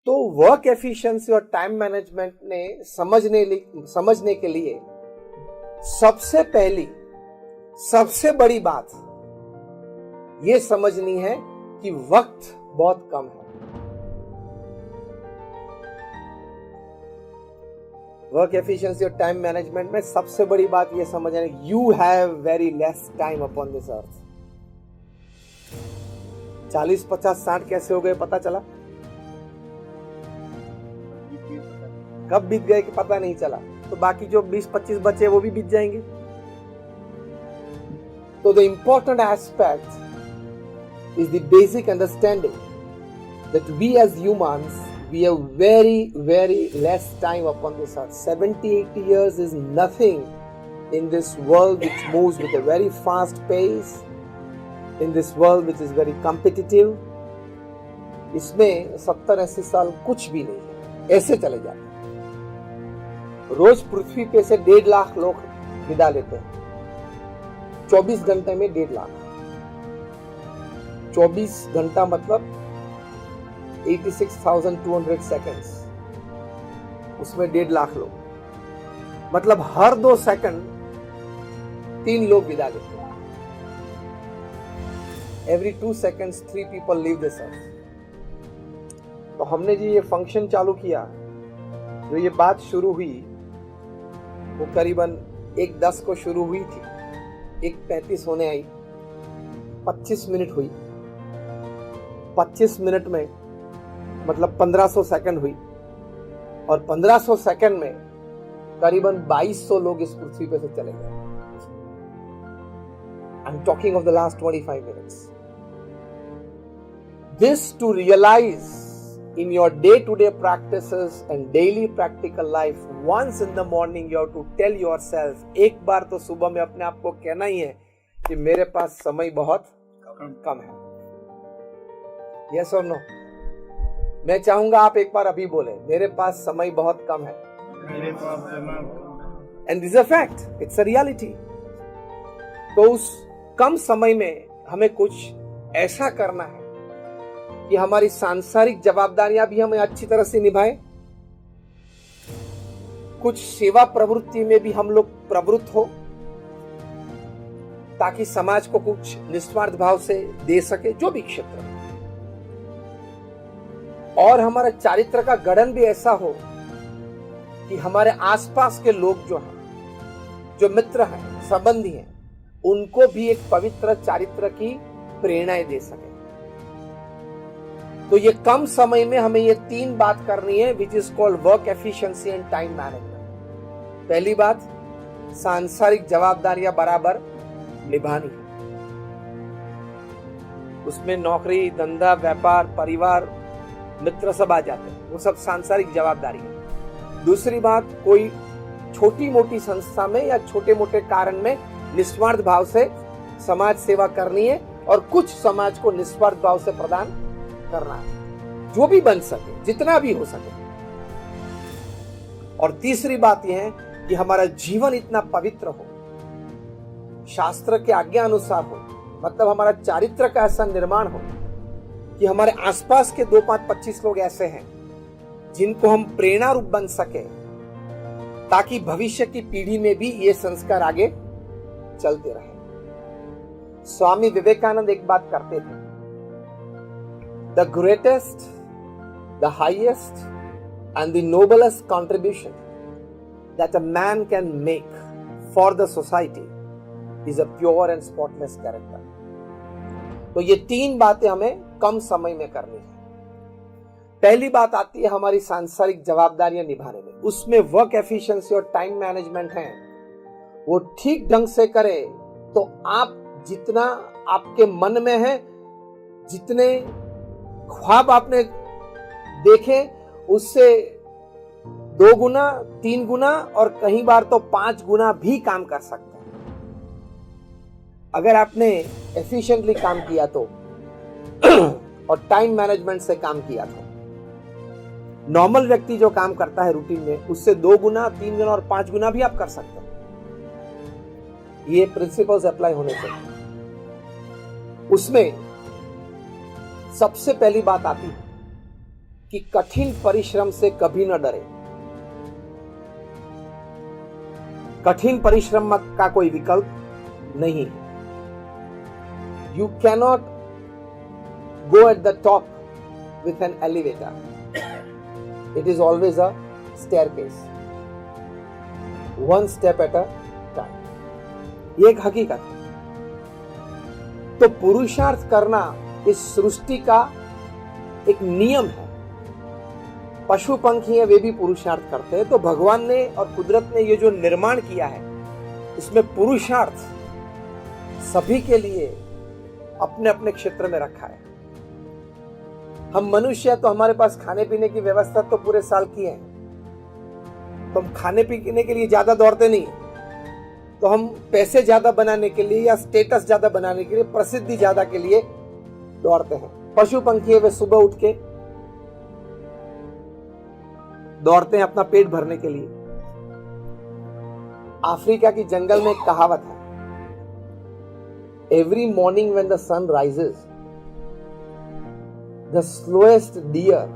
तो work efficiency और time management ने समझने के लिए सबसे बड़ी बात यह समझनी है कि वक्त बहुत कम है। वर्क एफिशिएंसी और टाइम मैनेजमेंट में सबसे बड़ी बात यह समझना है, you have very less time upon this earth. 40, 50, 60 कैसे हो गए पता चला? कब बीत गए कि पता नहीं चला। तो बाकी जो 20-25 बचे वो भी बीत जाएंगे। तो the important aspect is the basic understanding that we as humans we have very less time upon this earth. 70-80 years is nothing in this world which moves with a very fast pace, in this world which is very competitive. इसमें 70-80 साल कुछ भी नहीं है, ऐसे चले जाते हैं। रोज पृथ्वी पे से 1.5 लाख लोग विदा लेते हैं। 24 घंटे में 1.5 लाख। 24 घंटा मतलब 86,200 सेकंड्स, उसमें 1.5 लाख लोग, मतलब हर 2 सेकंड 3 लोग विदा लेते हैं। Every 2 seconds 3 people leave this earth। तो हमने जी ये फंक्शन चालू किया, जो ये बात शुरू हुई वो करीबन 1:10 को शुरू हुई थी, 1:35 होने आई, 25 मिनट हुई। 25 मिनट में मतलब 1500 सेकंड हुई, और 1500 सेकंड में करीबन 2200 लोग इस पृथ्वी पे से चले गए। I am talking of the last 25 minutes. This to realise in your day to day practices and daily practical life, once in the morning you have to tell yourself, एक बार तो सुबह में अपने आप को कहना ही है कि मेरे पास समय बहुत कम है। यस और नो? मैं चाहूंगा आप एक बार अभी बोले, मेरे पास समय बहुत कम है। And this a fact, it's a reality. तो उस कम समय में हमें कुछ ऐसा करना है कि हमारी सांसारिक जवाबदारियां भी हमें अच्छी तरह से निभाएं, कुछ सेवा प्रवृत्ति में भी हम लोग प्रवृत्त हो, ताकि समाज को कुछ निस्वार्थ भाव से दे सके, जो भी क्षेत्र। और हमारा चारित्र का गठन भी ऐसा हो कि हमारे आसपास के लोग जो हैं, जो मित्र हैं, संबंधी हैं, उनको भी एक पवित्र चारित्र की प्रेरणाएं दे सके। तो ये कम समय में हमें ये 3 बात करनी है, which is called work efficiency and time management. पहली बात, सांसारिक जवाबदारियां बराबर निभानी है। उसमें नौकरी, धंधा, व्यापार, परिवार, मित्र सब आ जाते हैं, वो सब सांसारिक जवाबदारी है। दूसरी बात, कोई छोटी मोटी संस्था में या छोटे मोटे कारण में निस्वार्थ भाव से समाज सेवा करनी है, और कुछ समाज को निस्वार्थ भाव से प्रदान करना है, जो भी बन सके, जितना भी हो सके। और तीसरी बात यह है कि हमारा जीवन इतना पवित्र हो, शास्त्र के आज्ञा अनुसार हो, मतलब हमारा चारित्र का ऐसा निर्माण हो कि हमारे आसपास के 2, 5, 25 लोग ऐसे हैं जिनको हम प्रेरणा रूप बन सके, ताकि भविष्य की पीढ़ी में भी ये संस्कार आगे चलते रहे। स्वामी विवेकानंद एक बात करते थे, the greatest, the highest and the noblest contribution that a man can make for the society is a pure and spotless character. तो ये 3 बातें हमें कम समय में करनी है। पहली बात आती है हमारी सांसारिक जवाबदारियां निभाने में, उसमें वर्क एफिशिएंसी और टाइम मैनेजमेंट है, वो ठीक ढंग से करे तो आप जितना आपके मन में है, जितने ख्वाब आपने देखे, उससे 2 गुना, 3 गुना और कई बार तो 5 गुना भी काम कर सकते हैं, अगर आपने एफिशिएंटली काम किया तो और टाइम मैनेजमेंट से काम किया तो। नॉर्मल व्यक्ति जो काम करता है रूटीन में, उससे 2 गुना, 3 गुना और 5 गुना भी आप कर सकते हैं। ये प्रिंसिपल्स अप्लाई होने चाहिए। उसमें सबसे पहली बात आती है कि कठिन परिश्रम से कभी न डरे। कठिन परिश्रम का कोई विकल्प नहीं है। You cannot go at the top with an elevator, it is always a staircase, one step at a time. ये एक हकीकत है। तो पुरुषार्थ करना इस सृष्टि का एक नियम है। पशु पंखी है, वे भी पुरुषार्थ करते हैं। तो भगवान ने और कुदरत ने ये जो निर्माण किया है, इसमें पुरुषार्थ सभी के लिए अपने अपने क्षेत्र में रखा है। हम मनुष्य तो हमारे पास खाने पीने की व्यवस्था तो पूरे साल की है, तो हम खाने पीने के लिए ज्यादा दौड़ते नहीं, तो हम पैसे ज्यादा बनाने के लिए या स्टेटस ज्यादा बनाने के लिए, प्रसिद्धि ज्यादा के लिए दौड़ते हैं। पशु पंखी है, वे सुबह उठ के दौड़ते हैं अपना पेट भरने के लिए। अफ्रीका की जंगल में एक कहावत है, every morning when the sun rises the slowest deer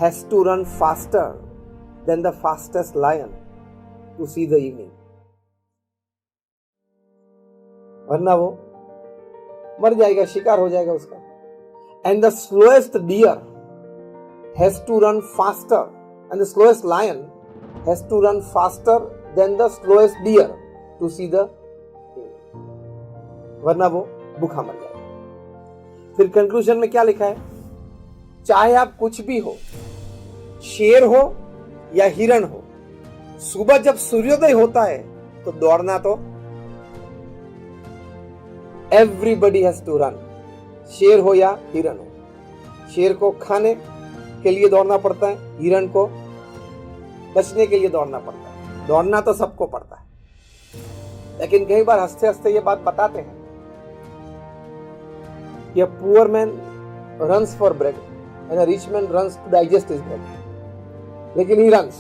has to run faster than the fastest lion to see the evening. वरना वो मर जाएगा, शिकार हो जाएगा उसका। And the slowest deer has to run faster and the slowest lion has to run faster than the slowest deer to see the वरना वो भूखा मर जाएगा। फिर कंक्लूजन में क्या लिखा है, चाहे आप कुछ भी हो, शेर हो या हिरण हो, सुबह जब सूर्योदय होता है तो दौड़ना तो एवरीबडी हैज टू रन। शेर हो या हिरण हो, शेर को खाने के लिए दौड़ना पड़ता है, हिरण को बचने के लिए दौड़ना पड़ता है। दौड़ना तो सबको पड़ता है, लेकिन कई बार हंसते हंसते ये बात बताते हैं कि a poor man runs for bread and a rich man runs to digest his bread, लेकिन he runs,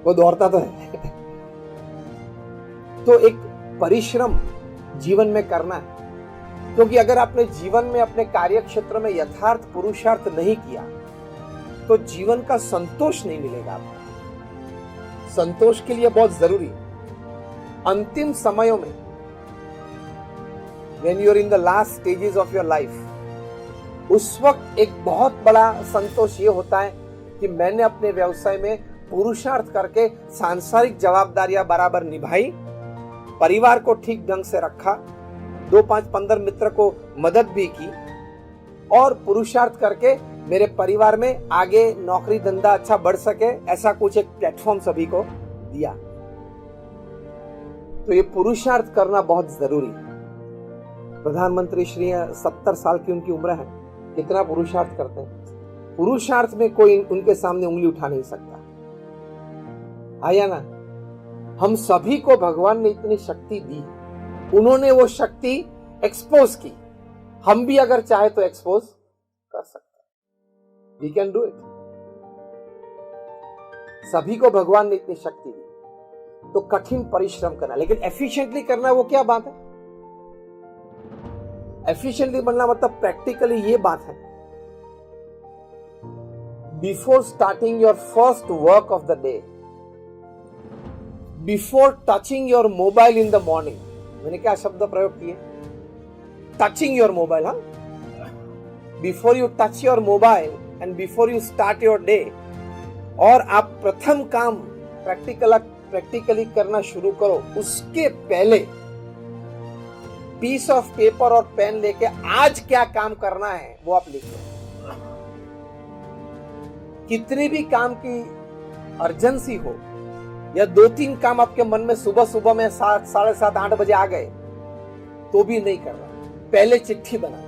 वो दौड़ता तो है। तो एक परिश्रम जीवन में करना है, क्योंकि अगर आपने जीवन में अपने कार्य क्षेत्र में यथार्थ पुरुषार्थ नहीं किया तो जीवन का संतोष नहीं मिलेगा आपको। संतोष के लिए बहुत जरूरी अंतिम समयों में, when you are in the last stages of your life, उस वक्त एक बहुत बड़ा संतोष ये होता है कि मैंने अपने व्यवसाय में पुरुषार्थ करके सांसारिक जवाबदारियां बराबर निभाई, परिवार को ठीक ढंग से रखा, 2, 5, 15 मित्र को मदद भी की, और पुरुषार्थ करके मेरे परिवार में आगे नौकरी धंधा अच्छा बढ़ सके, ऐसा कुछ एक प्लेटफॉर्म सभी को दिया। तो ये पुरुषार्थ करना बहुत जरूरी है। प्रधानमंत्री श्री 70 साल की उनकी उम्र है, कितना पुरुषार्थ करते हैं। पुरुषार्थ में कोई उनके सामने उंगली उठा नहीं सकता, आया ना। हम सभी को भगवान ने इतनी शक्ति दी, उन्होंने वो शक्ति एक्सपोज की, हम भी अगर चाहे तो एक्सपोज कर सकते हैं। We can do it। सभी को भगवान ने इतनी शक्ति दी, तो कठिन परिश्रम करना, लेकिन एफिशिएंटली करना वो क्या बात है। एफिशिएंटली बनना मतलब प्रैक्टिकली ये बात है, before starting your first work of the day, before touching your mobile in the morning. मैंने क्या शब्द प्रयोग किए, टचिंग योर मोबाइल। हाँ, before you touch your mobile and before you start your day, और आप प्रथम काम प्रैक्टिकली करना शुरू करो, उसके पहले पीस ऑफ पेपर और पेन लेके आज क्या काम करना है वो आप लिख लो। कितनी भी काम की अर्जेंसी हो, या 2-3 काम आपके मन में सुबह में 7, 7:30, 8 बजे आ गए तो भी नहीं करना, पहले चिट्ठी बनाना,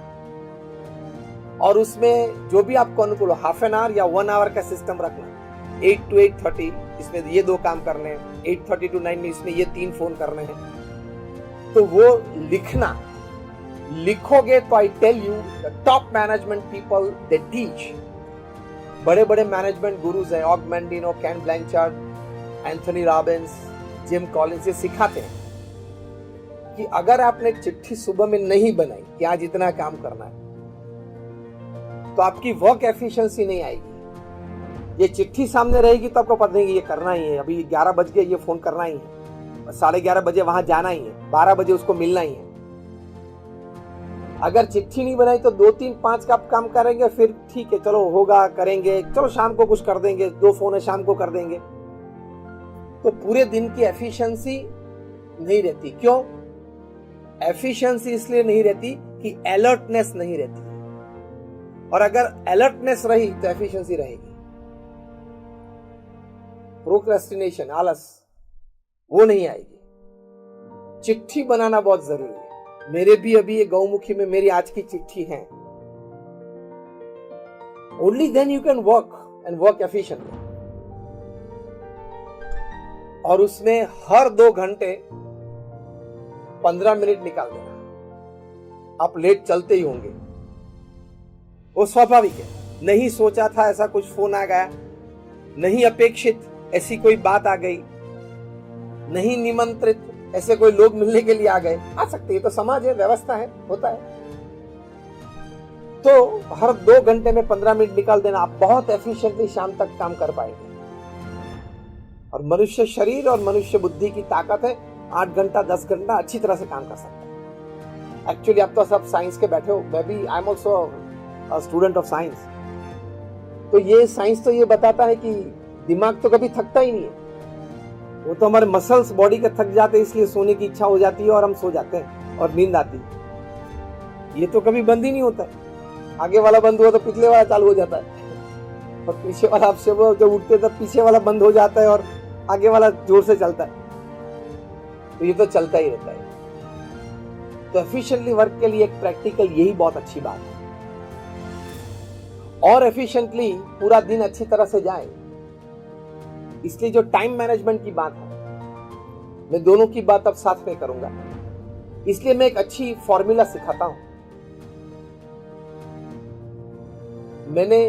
और उसमें जो भी आपको अनुकूल हो, हाफ एन आवर या 1 आवर का सिस्टम रखना। 8 to 8:30 इसमें ये 2 काम करने हैं, 8:30 to 9 में इसमें ये 3 फोन करने हैं। तो वो लिखना, लिखोगे तो I tell you the top management people they teach, बड़े बड़े मैनेजमेंट गुरुज हैं, Og Mandino, Ken Blanchard, Anthony Robbins, Jim Collins, ये सिखाते हैं कि अगर आपने चिट्ठी सुबह में नहीं बनाई कि आज इतना काम करना है, तो तो आपकी वर्क एफिशिएंसी नहीं आएगी। ये चिट्ठी सामने रहेगी तो आपको पता नहीं कि ये करना ही है, अभी 11 बज गए, ये फोन करना ही है, 11:30 बजे वहां जाना ही है, 12 बजे उसको मिलना ही है। अगर चिट्ठी नहीं बनाई तो 2, 3, 5 का आप काम करेंगे, फिर ठीक है चलो होगा, करेंगे, चलो शाम को कुछ कर देंगे, 2 फोन है शाम को कर देंगे। तो पूरे दिन की एफिशिएंसी नहीं रहती। क्यों एफिशिएंसी? इसलिए नहीं रहती कि अलर्टनेस नहीं रहती, और अगर अलर्टनेस रही तो एफिशिएंसी रहेगी। प्रोक्रेस्टिनेशन, आलस, वो नहीं आएगी। चिट्ठी बनाना बहुत जरूरी है। मेरे भी अभी ये गौमुखी में मेरी आज की चिट्ठी है। Only then you can work and work efficiently. और उसमें हर 2 घंटे 15 मिनट निकाल देना। आप लेट चलते ही होंगे, वो स्वाभाविक है। नहीं सोचा था ऐसा कुछ फोन आ गया, नहीं अपेक्षित ऐसी कोई बात आ गई, नहीं निमंत्रित ऐसे कोई लोग मिलने के लिए आ गए, आ सकते हैं, तो समाज है, व्यवस्था है, होता है। तो हर 2 घंटे में 15 मिनट निकाल देना, आप बहुत एफिशिएंटली शाम तक काम कर पाएंगे। और मनुष्य शरीर और मनुष्य बुद्धि की ताकत है, 8 घंटा 10 घंटा अच्छी तरह से काम कर सकता है। एक्चुअली आप तो सब साइंस के बैठे हो, मैं भी, I am also student of science. तो ये साइंस तो ये बताता है कि दिमाग तो कभी थकता ही नहीं है। वो तो हमारे मसल्स बॉडी के थक जाते हैं, इसलिए सोने की इच्छा हो जाती है और हम सो जाते हैं और नींद आती है। ये तो कभी बंद ही नहीं होता है। आगे वाला बंद हुआ तो पिछले वाला चालू हो जाता है, और पीछे वाला आपसे वो जब उठते तब पीछे वाला बंद हो जाता है और आगे वाला जोर से चलता है। तो ये तो चलता ही रहता है। तो एफिशिएंटली वर्क के लिए एक प्रैक्टिकल यही बहुत अच्छी बात है। और एफिशिएंटली पूरा दिन अच्छी तरह से जाए, इसलिए जो टाइम मैनेजमेंट की बात है, मैं दोनों की बात अब साथ में करूंगा। इसलिए मैं एक अच्छी फॉर्मूला सिखाता हूं। मैंने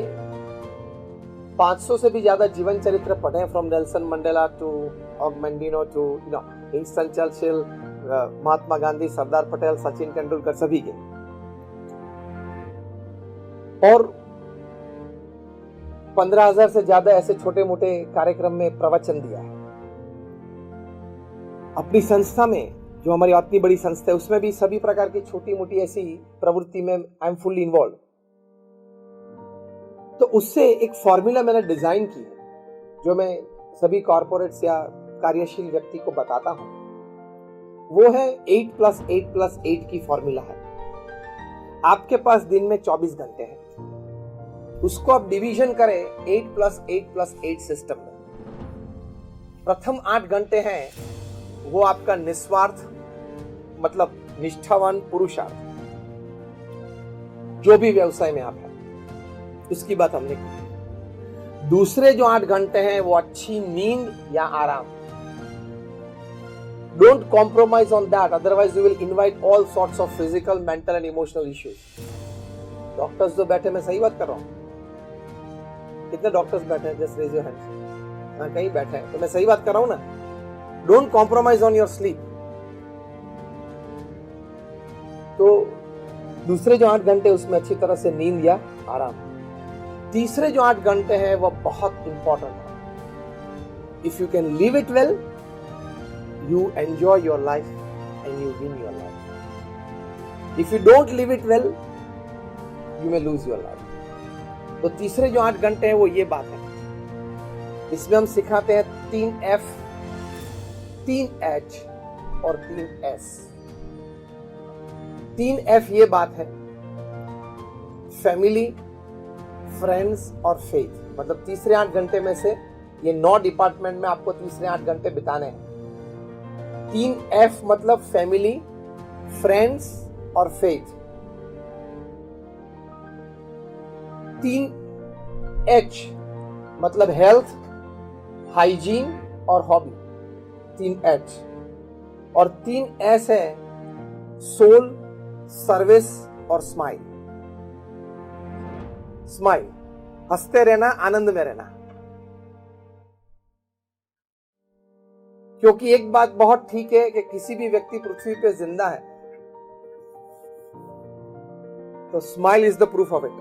500 से भी ज्यादा जीवन चरित्र पढ़े हैं, from Nelson Mandela to Og Mandino to Winston Churchill, Mahatma Gandhi, Sardar Patel, Sachin Tendulkar, सभी के। और 15,000 से ज्यादा ऐसे छोटे मोटे कार्यक्रम में प्रवचन दिया है। अपनी संस्था में, जो हमारी इतनी बड़ी संस्था है, उसमें भी सभी प्रकार की छोटी मोटी ऐसी प्रवृत्ति में आई एम फुल्ली इन्वॉल्व। तो उससे एक फॉर्मूला मैंने डिजाइन की है, जो मैं सभी कॉर्पोरेट्स या कार्यशील व्यक्ति को बताता हूं। वो है 8+8+8 की फॉर्मूला है। आपके पास दिन में 24 घंटे हैं, उसको आप डिवीजन करें 8+8+8 सिस्टम में। प्रथम 8 घंटे हैं वो आपका निस्वार्थ, मतलब निष्ठावान पुरुषार्थ, जो भी व्यवसाय में आप हैं उसकी बात हमने की। दूसरे जो 8 घंटे हैं वो अच्छी नींद या आराम। Don't compromise on that, otherwise you will invite all sorts of physical, mental and emotional issues. Doctors जो बैठे, मैं सही बात कर रहा हूं? कितने डॉक्टर्स बैठे हैं? Just raise your hands. हाँ, कहीं बैठे हैं, तो मैं सही बात कर रहा हूं ना? Don't compromise on your sleep. तो दूसरे जो 8 घंटे उसमें अच्छी तरह से नींद या आराम। तीसरे जो 8 घंटे हैं वो बहुत इंपॉर्टेंट है। If you can live it well, you enjoy your life and you win your life. If you don't live it well, you may lose your life. तो तीसरे जो 8 घंटे हैं वो ये बात है। इसमें हम सिखाते हैं 3F, 3H और 3S। 3F ये बात है, फैमिली, फ्रेंड्स और फेथ। मतलब तीसरे 8 घंटे में से ये 9 डिपार्टमेंट में आपको तीसरे 8 घंटे बिताने हैं। 3F मतलब फैमिली, फ्रेंड्स और फेथ। 3H मतलब हेल्थ, हाइजीन और हॉबी, 3H। और 3S है सोल, सर्विस और स्माइल। स्माइल, हंसते रहना, आनंद में रहना। क्योंकि एक बात बहुत ठीक है कि किसी भी व्यक्ति पृथ्वी पे जिंदा है तो smile is the proof of it.